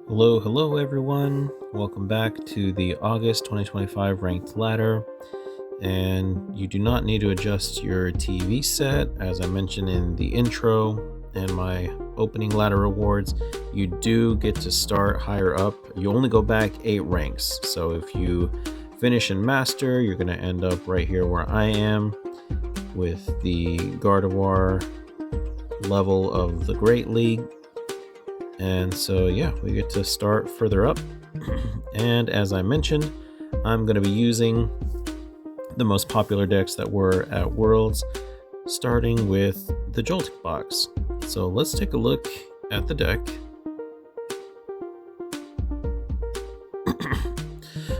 Hello everyone. Welcome back to the August 2025 ranked ladder. And you do not need to adjust your TV set. As I mentioned in the intro and my opening ladder rewards, you do get to start higher up. You only go back 8 ranks. So if you finish in Master, you're going to end up right here where I am with the Gardevoir level of the Great League. And so yeah, we get to start further up. And as I mentioned, I'm going to be using the most popular decks that were at Worlds, starting with the Joltik Box. So let's take a look at the deck.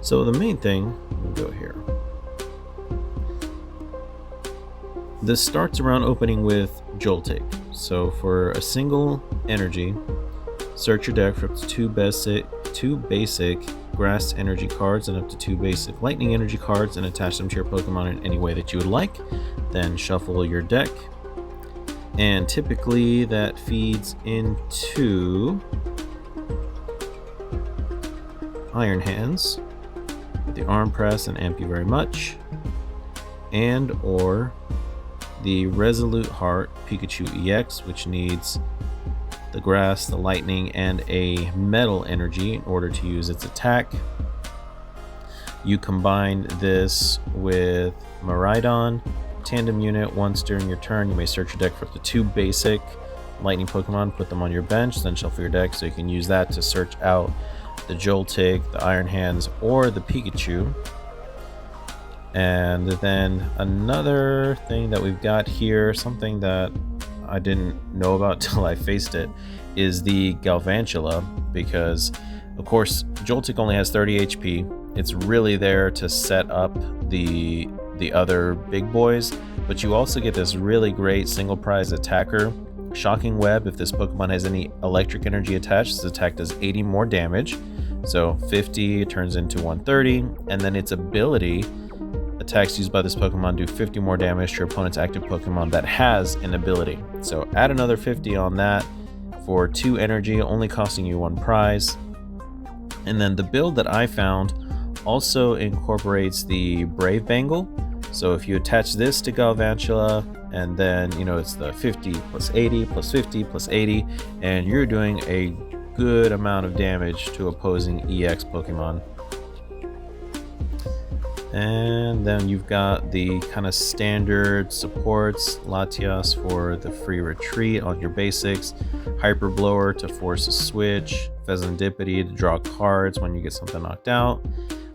So the main thing, we'll go here. This starts around opening with Joltik. So for a single energy, search your deck for up to two basic grass energy cards and up to 2 basic lightning energy cards and attach them to your Pokemon in any way that you would like. Then shuffle your deck. And typically that feeds into Iron Hands with the Arm Press and Amp You Very Much, and or the Resolute Heart Pikachu EX, which needs the grass, the lightning, and a metal energy in order to use its attack. You combine this with Miraidon Tandem Unit. Once during your turn, you may search your deck for up to 2 basic lightning Pokemon, put them on your bench, then shuffle your deck so you can use that to search out the Joltik, the Iron Hands, or the Pikachu. And then another thing that we've got here, something that I didn't know about till I faced it, is the Galvantula, because of course Joltik only has 30 HP. It's really there to set up the other big boys, but you also get this really great single prize attacker, Shocking Web. If this Pokemon has any electric energy attached, this attack does 80 more damage, so 50 turns into 130, and then its ability, attacks used by this Pokemon do 50 more damage to your opponent's active Pokemon that has an ability. So add another 50 on that for 2 energy, only costing you 1 prize. And then the build that I found also incorporates the Brave Bangle. So if you attach this to Galvantula, and then it's the 50 plus 80 plus 50 plus 80, and you're doing a good amount of damage to opposing EX Pokemon. And then you've got the kind of standard supports, Latias for the free retreat on your basics, Hyper Blower to force a switch, Pheasantipity to draw cards when you get something knocked out,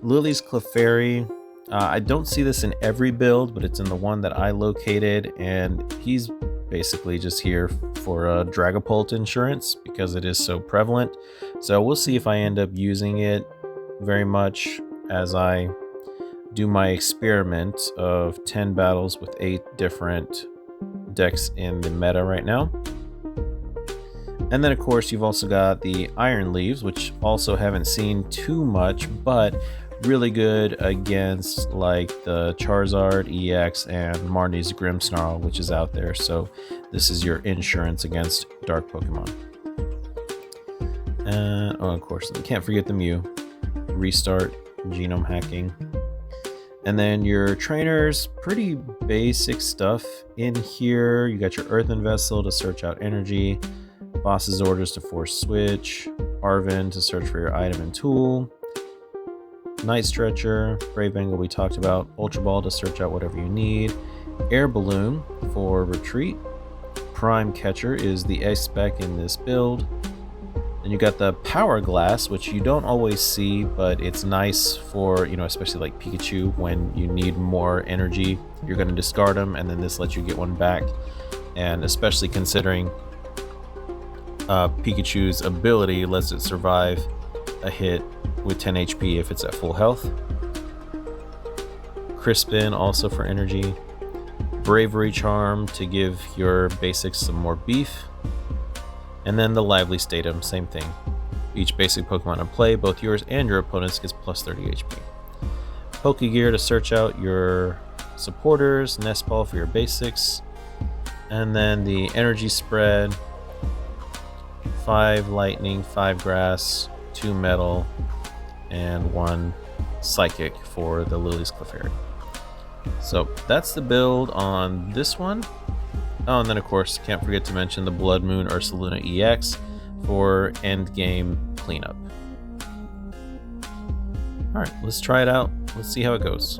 Lily's Clefairy. I don't see this in every build, but it's in the one that I located, and he's basically just here for a Dragapult insurance because it is so prevalent. So we'll see if I end up using it very much as I do my experiment of 10 battles with 8 different decks in the meta right now. And then of course you've also got the Iron Leaves, which also haven't seen too much, but really good against like the Charizard EX and Marnie's Grimmsnarl, which is out there. So this is your insurance against dark Pokemon. And of course we can't forget the Mew, restart, genome hacking. And then your trainers, pretty basic stuff in here. You got your Earthen Vessel to search out energy, Boss's Orders to force switch, Arven to search for your item and tool, Night Stretcher, Brave Bangle we talked about, Ultra Ball to search out whatever you need, Air Balloon for retreat, Prime Catcher is the S-Spec in this build. And you got the Power Glass, which you don't always see, but it's nice for, especially like Pikachu, when you need more energy, you're going to discard them, and then this lets you get one back. And especially considering Pikachu's ability lets it survive a hit with 10 HP if it's at full health. Crispin also for energy. Bravery Charm to give your basics some more beef. And then the Lively Statum, same thing. Each basic Pokemon in play, both yours and your opponent's, gets plus 30 HP. Pokegear to search out your supporters, Nest Ball for your basics, and then the Energy Spread, 5 Lightning, 5 Grass, 2 metal, and 1 psychic for the Lily's Clefairy. So that's the build on this one. Oh, and then of course, can't forget to mention the Blood Moon Ursaluna EX for end game cleanup. Alright, let's try it out. Let's see how it goes.